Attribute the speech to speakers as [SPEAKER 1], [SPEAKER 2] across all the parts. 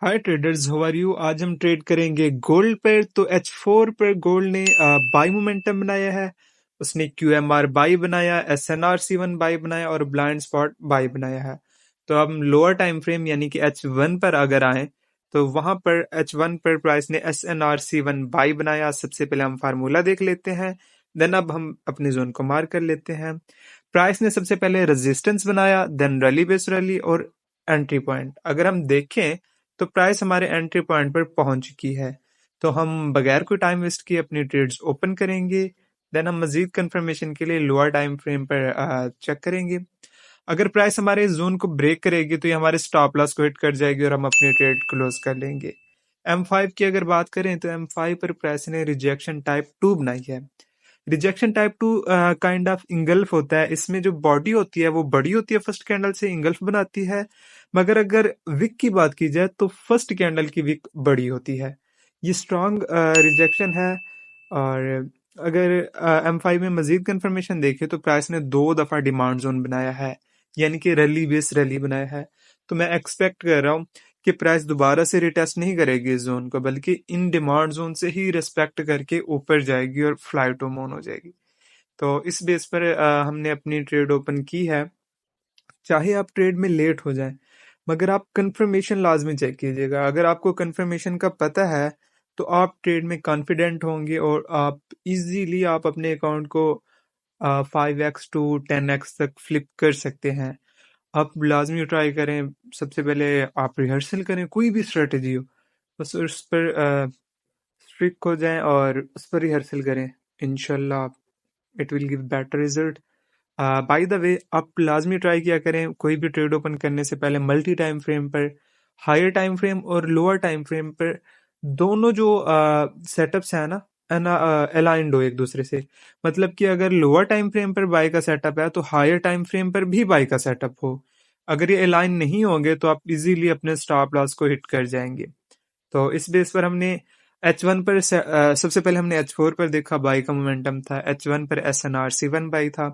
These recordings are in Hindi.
[SPEAKER 1] Hi traders, how are you. आज हम ट्रेड करेंगे गोल्ड पर। तो H4 पर गोल्ड ने बाई मोमेंटम बनाया है। उसने QMR बाई बनाया, SNRC1 बाई बनाया और ब्लाइंड स्पॉट बाई बनाया है। तो हम लोअर टाइम फ्रेम यानी कि H1 पर अगर आए तो वहां पर H1 पर प्राइस ने SNRC1 बाई बनाया। सबसे पहले हम फार्मूला देख लेते हैं, देन अब हम अपने जोन को मार्क कर लेते हैं। प्राइस ने सबसे पहले रेजिस्टेंस बनाया, देन रैली बेस रैली और एंट्री पॉइंट। अगर हम देखें तो प्राइस हमारे एंट्री पॉइंट पर पहुंच चुकी है। तो हम बगैर कोई टाइम वेस्ट किए अपनी ट्रेड्स ओपन करेंगे। देन हम मजीद कंफर्मेशन के लिए लोअर टाइम फ्रेम पर चेक करेंगे। अगर प्राइस हमारे जोन को ब्रेक करेगी तो ये हमारे स्टॉप लॉस को हिट कर जाएगी और हम अपनी ट्रेड क्लोज कर लेंगे। M5 की अगर बात करें तो M5 पर प्राइस ने रिजेक्शन टाइप 2 बनाई है। Rejection type 2 kind of engulf होता है। इसमें जो बॉडी होती है वो बड़ी होती है, फर्स्ट कैंडल से इंगल्फ बनाती है। मगर अगर विक की बात की जाए तो फर्स्ट कैंडल की विक बड़ी होती है। ये स्ट्रॉन्ग रिजेक्शन है। और अगर M5 में मजीद कंफर्मेशन देखें तो प्राइस ने 2 दफा डिमांड जोन बनाया है, यानी कि रैली बेस रैली बनाया है। तो मैं एक्सपेक्ट कर रहा हूँ कि प्राइस दोबारा से रिटेस्ट नहीं करेगी इस जोन को, बल्कि इन डिमांड जोन से ही रिस्पेक्ट करके ऊपर जाएगी और फ्लाइट ऑन हो जाएगी। तो इस बेस पर हमने अपनी ट्रेड ओपन की है। चाहे आप ट्रेड में लेट हो जाएं, मगर आप कंफर्मेशन लाजमी चेक कीजिएगा। अगर आपको कंफर्मेशन का पता है तो आप ट्रेड में कॉन्फिडेंट होंगे और आप इजीली आप अपने अकाउंट को 5x टू 10x तक फ्लिप कर सकते हैं। आप लाजमी ट्राई करें। सबसे पहले आप रिहर्सल करें, कोई भी स्ट्रेटजी हो, बस उस पर स्ट्रिक हो जाएं और उस पर रिहर्सल करें। इंशाल्लाह it will give better result. By the way, आप लाजमी ट्राई किया करें कोई भी ट्रेड ओपन करने से पहले मल्टी टाइम फ्रेम पर, हायर टाइम फ्रेम और लोअर टाइम फ्रेम पर दोनों जो सेटअप्स है ना अलाइंड हो एक दूसरे से। मतलब कि अगर लोअर टाइम फ्रेम पर बाय का सेटअप है तो हायर टाइम फ्रेम पर भी बाय का सेटअप हो। अगर ये अलाइन नहीं होंगे तो आप इजीली अपने स्टॉप लॉस को हिट कर जाएंगे। तो इस बेस पर हमने H1 पर सबसे पहले हमने H4 पर देखा बाई का मोमेंटम था, H1 पर SNRC1 बाई था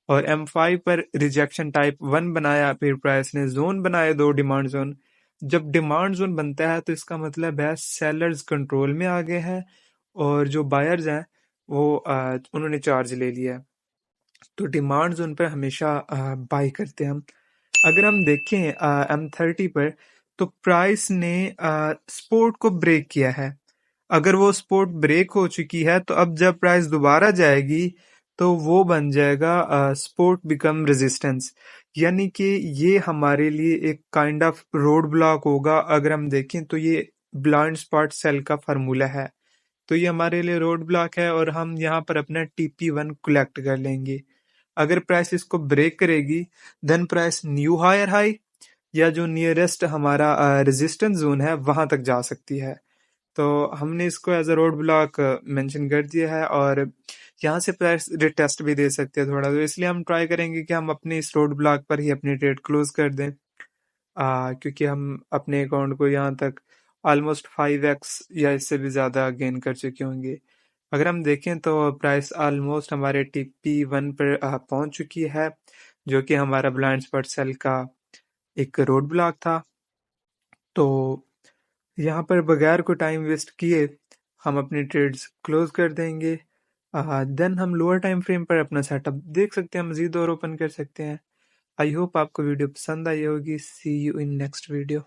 [SPEAKER 1] और M5 पर रिजेक्शन टाइप 1 बनाया। फिर प्राइस ने जोन बनाए, 2 डिमांड जोन। जब डिमांड जोन बनता है तो इसका मतलब है सेलर्स कंट्रोल में आ गए हैं और जो बायर्स हैं वो उन्होंने चार्ज ले लिया है। तो डिमांड जोन पर हमेशा बाई करते हैं हम। अगर हम देखें M30 पर तो प्राइस ने सपोर्ट को ब्रेक किया है। अगर वो सपोर्ट ब्रेक हो चुकी है तो अब जब प्राइस दोबारा जाएगी तो वो बन जाएगा सपोर्ट बिकम रेजिस्टेंस, यानी कि ये हमारे लिए एक काइंड ऑफ रोड ब्लॉक होगा। अगर हम देखें तो ये ब्लाइंड स्पॉट सेल का फार्मूला है। तो ये हमारे लिए रोड ब्लॉक है और हम यहाँ पर अपना TP1 कलेक्ट कर लेंगे। अगर प्राइस इसको ब्रेक करेगी then price new higher high या जो नियरेस्ट हमारा रेजिस्टेंस जोन है वहां तक जा सकती है। तो हमने इसको as a road block mention कर दिया है और यहाँ से प्राइस रिटेस्ट भी दे सकते हैं थोड़ा। तो इसलिए हम ट्राई करेंगे कि हम अपने इस रोड ब्लॉक पर ही अपनी ट्रेड क्लोज कर दें, क्योंकि हम अपने अकाउंट को यहाँ तक ऑलमोस्ट 5x या इससे भी ज़्यादा गेन कर चुके होंगे। अगर हम देखें तो प्राइस ऑलमोस्ट हमारे TP1 पर पहुंच चुकी है, जो कि हमारा ब्लाइंड स्पॉट सेल का एक रोड ब्लॉक था। तो यहाँ पर बगैर कोई टाइम वेस्ट किए हम अपनी ट्रेड्स क्लोज कर देंगे। देन हम लोअर टाइम फ्रेम पर अपना सेटअप देख सकते हैं, मजीद और ओपन कर सकते हैं। आई होप आपको वीडियो पसंद आई होगी। सी यू इन नेक्स्ट वीडियो।